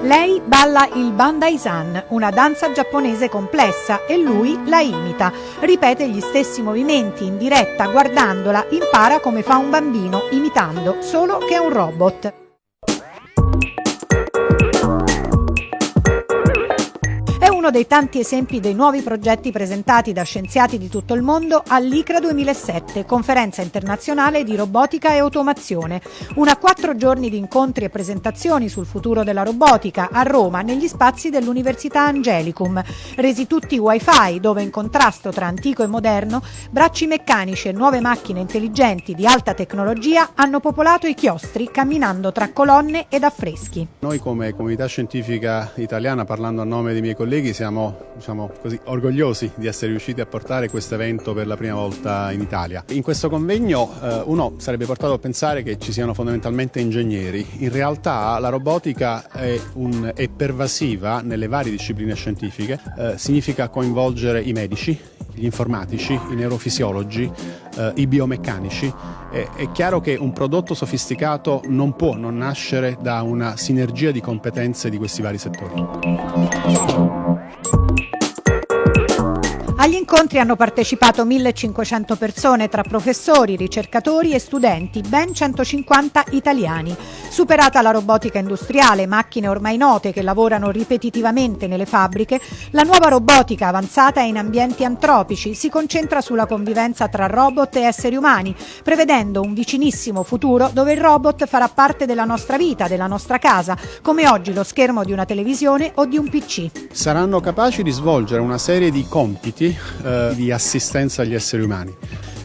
Lei balla il Bandai-san, una danza giapponese complessa, e lui la imita. Ripete gli stessi movimenti in diretta, guardandola, impara come fa un bambino, imitando, solo che è un robot. Uno dei tanti esempi dei nuovi progetti presentati da scienziati di tutto il mondo all'ICRA 2007, conferenza internazionale di robotica e automazione. Una 4 giorni di incontri e presentazioni sul futuro della robotica a Roma, negli spazi dell'Università Angelicum, resi tutti Wi-Fi, dove in contrasto tra antico e moderno, bracci meccanici e nuove macchine intelligenti di alta tecnologia hanno popolato i chiostri camminando tra colonne ed affreschi. Noi come comunità scientifica italiana, parlando a nome dei miei colleghi, siamo così orgogliosi di essere riusciti a portare questo evento per la prima volta in Italia. In questo convegno uno sarebbe portato a pensare che ci siano fondamentalmente ingegneri. In realtà la robotica è pervasiva nelle varie discipline scientifiche, significa coinvolgere i medici, gli informatici, i neurofisiologi, i biomeccanici. È chiaro che un prodotto sofisticato non può non nascere da una sinergia di competenze di questi vari settori. Agli incontri hanno partecipato 1.500 persone tra professori, ricercatori e studenti, ben 150 italiani. Superata la robotica industriale, macchine ormai note che lavorano ripetitivamente nelle fabbriche, la nuova robotica avanzata in ambienti antropici si concentra sulla convivenza tra robot e esseri umani, prevedendo un vicinissimo futuro dove il robot farà parte della nostra vita, della nostra casa, come oggi lo schermo di una televisione o di un PC. Saranno capaci di svolgere una serie di compiti di assistenza agli esseri umani.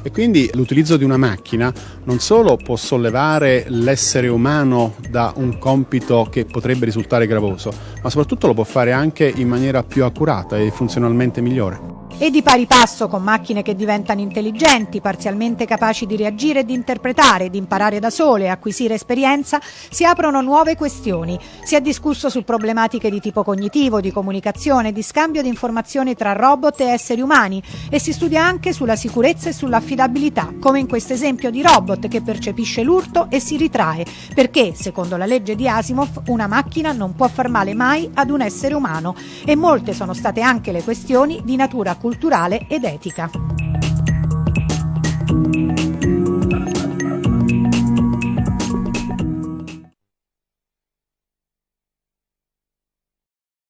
E quindi l'utilizzo di una macchina non solo può sollevare l'essere umano da un compito che potrebbe risultare gravoso, ma soprattutto lo può fare anche in maniera più accurata e funzionalmente migliore. E di pari passo con macchine che diventano intelligenti, parzialmente capaci di reagire e di interpretare, di imparare da sole e acquisire esperienza, si aprono nuove questioni. Si è discusso su problematiche di tipo cognitivo, di comunicazione, di scambio di informazioni tra robot e esseri umani, e si studia anche sulla sicurezza e sull'affidabilità, come in questo esempio di robot che percepisce l'urto e si ritrae, perché, secondo la legge di Asimov, una macchina non può far male mai ad un essere umano. E molte sono state anche le questioni di natura culturale ed etica.